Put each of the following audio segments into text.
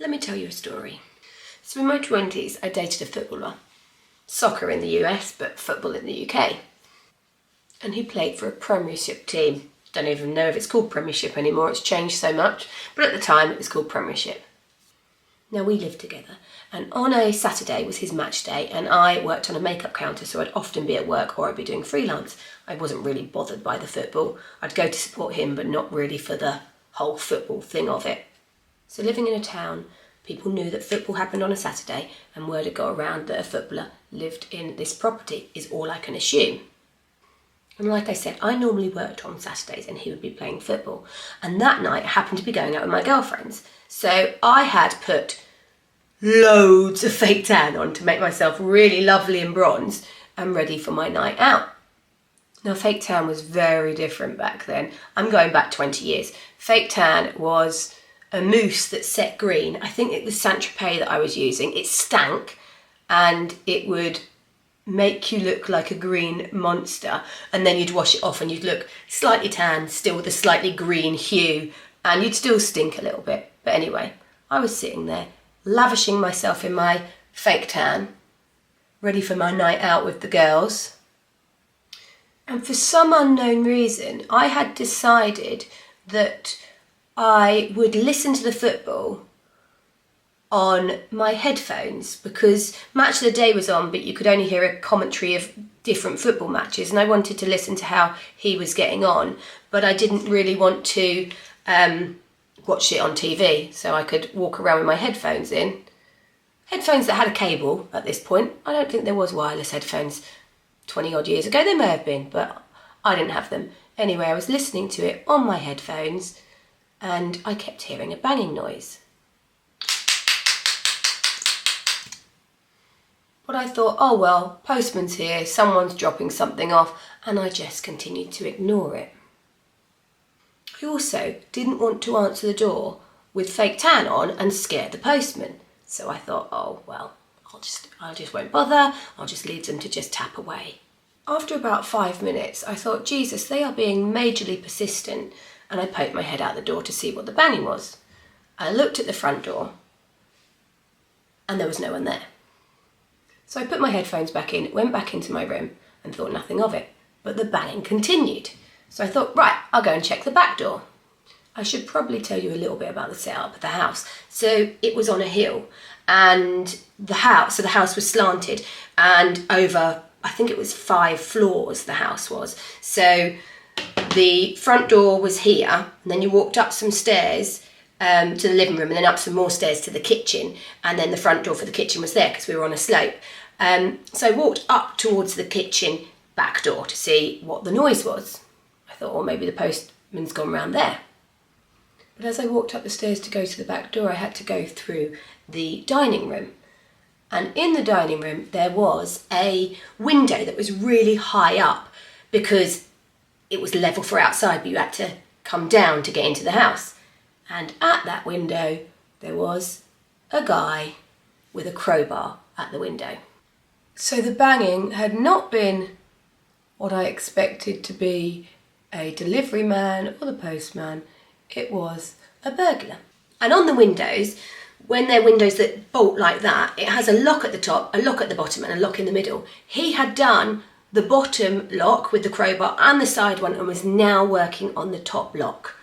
Let me tell you a story. So in my 20s, I dated a footballer. Soccer in the US, but football in the UK. And he played for a Premiership team. Don't even know if it's called Premiership anymore, it's changed so much. But at the time, it was called Premiership. Now, we lived together, and on a Saturday was his match day, and I worked on a makeup counter, so I'd often be at work or I'd be doing freelance. I wasn't really bothered by the football. I'd go to support him, but not really for the whole football thing of it. So living in a town, people knew that football happened on a Saturday, and word had got around that a footballer lived in this property, is all I can assume. And like I said, I normally worked on Saturdays and he would be playing football. And that night I happened to be going out with my girlfriends. So I had put loads of fake tan on to make myself really lovely and bronze and ready for my night out. Now, fake tan was very different back then. I'm going back 20 years. Fake tan was a mousse that set green. I think it was Saint-Tropez that I was using. It stank and it would make you look like a green monster, and then you'd wash it off and you'd look slightly tan, still with a slightly green hue, and you'd still stink a little bit. But anyway, I was sitting there lavishing myself in my fake tan, ready for my night out with the girls. And for some unknown reason, I had decided that I would listen to the football on my headphones, because Match of the Day was on, but you could only hear a commentary of different football matches, and I wanted to listen to how he was getting on, but I didn't really want to watch it on TV, so I could walk around with my headphones in. Headphones that had a cable at this point. I don't think there was wireless headphones 20 odd years ago. There may have been, but I didn't have them. Anyway, I was listening to it on my headphones and I kept hearing a banging noise. But I thought, oh well, postman's here, someone's dropping something off, and I just continued to ignore it. I also didn't want to answer the door with fake tan on and scare the postman. So I thought, oh well, I just won't bother, I'll just leave them to just tap away. After about 5 minutes, I thought, Jesus, they are being majorly persistent, and I poked my head out the door to see what the banging was. I looked at the front door, and there was no one there. So I put my headphones back in, went back into my room and thought nothing of it. But the banging continued. So I thought, right, I'll go and check the back door. I should probably tell you a little bit about the setup of the house. So it was on a hill, and the house was slanted, and over, I think it was 5 floors the house was. So the front door was here, and then you walked up some stairs to the living room, and then up some more stairs to the kitchen, and then the front door for the kitchen was there because we were on a slope. So I walked up towards the kitchen back door to see what the noise was. I thought, well, maybe the postman's gone round there. But as I walked up the stairs to go to the back door, I had to go through the dining room. And in the dining room, there was a window that was really high up because it was level for outside, but you had to come down to get into the house. And at that window, there was a guy with a crowbar at the window. So the banging had not been what I expected to be a delivery man or the postman. It was a burglar. And on the windows, when they're windows that bolt like that, it has a lock at the top, a lock at the bottom, and a lock in the middle. He had done the bottom lock with the crowbar and the side one and was now working on the top lock.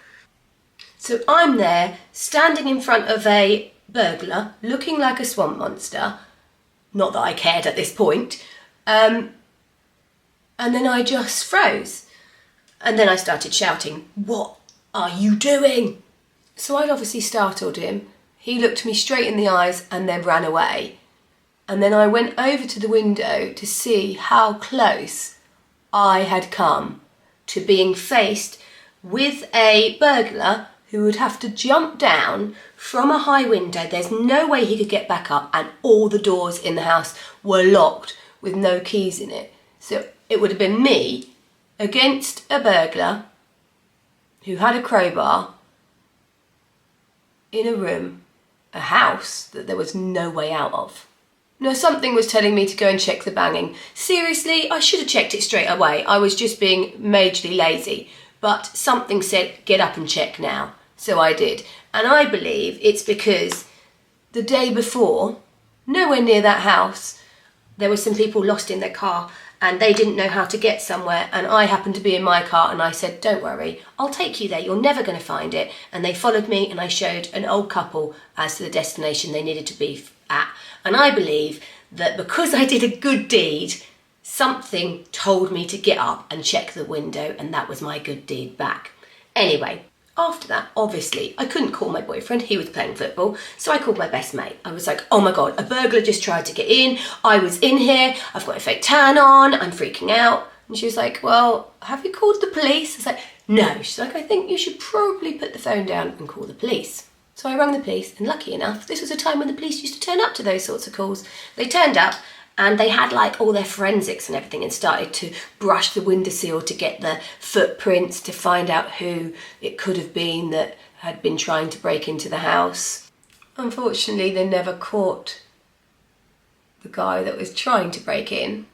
So I'm there, standing in front of a burglar, looking like a swamp monster. Not that I cared at this point. And then I just froze. And then I started shouting, "What are you doing?" So I'd obviously startled him. He looked me straight in the eyes and then ran away. And then I went over to the window to see how close I had come to being faced with a burglar who would have to jump down from a high window. There's no way he could get back up, and all the doors in the house were locked with no keys in it. So it would have been me against a burglar who had a crowbar in a room, a house that there was no way out of. Now, something was telling me to go and check the banging. Seriously, I should have checked it straight away. I was just being majorly lazy. But something said, get up and check now. So I did. And I believe it's because the day before, nowhere near that house, there were some people lost in their car and they didn't know how to get somewhere, and I happened to be in my car, and I said, don't worry, I'll take you there, you're never going to find it. And they followed me, and I showed an old couple as to the destination they needed to be at. And I believe that because I did a good deed, something told me to get up and check the window, and that was my good deed back. Anyway, after that, obviously, I couldn't call my boyfriend. He was playing football. So I called my best mate. I was like, oh my God, a burglar just tried to get in. I was in here. I've got a fake tan on. I'm freaking out. And she was like, well, have you called the police? I was like, no. She's like, I think you should probably put the phone down and call the police. So I rang the police, and lucky enough, this was a time when the police used to turn up to those sorts of calls. They turned up, and they had like all their forensics and everything, and started to brush the windowsill to get the footprints to find out who it could have been that had been trying to break into the house. Unfortunately, they never caught the guy that was trying to break in.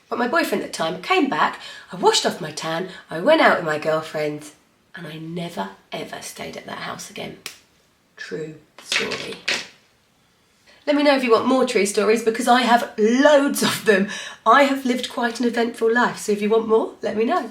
But my boyfriend at the time came back, I washed off my tan, I went out with my girlfriend, and I never ever stayed at that house again. True story. Let me know if you want more true stories, because I have loads of them. I have lived quite an eventful life, so if you want more, let me know.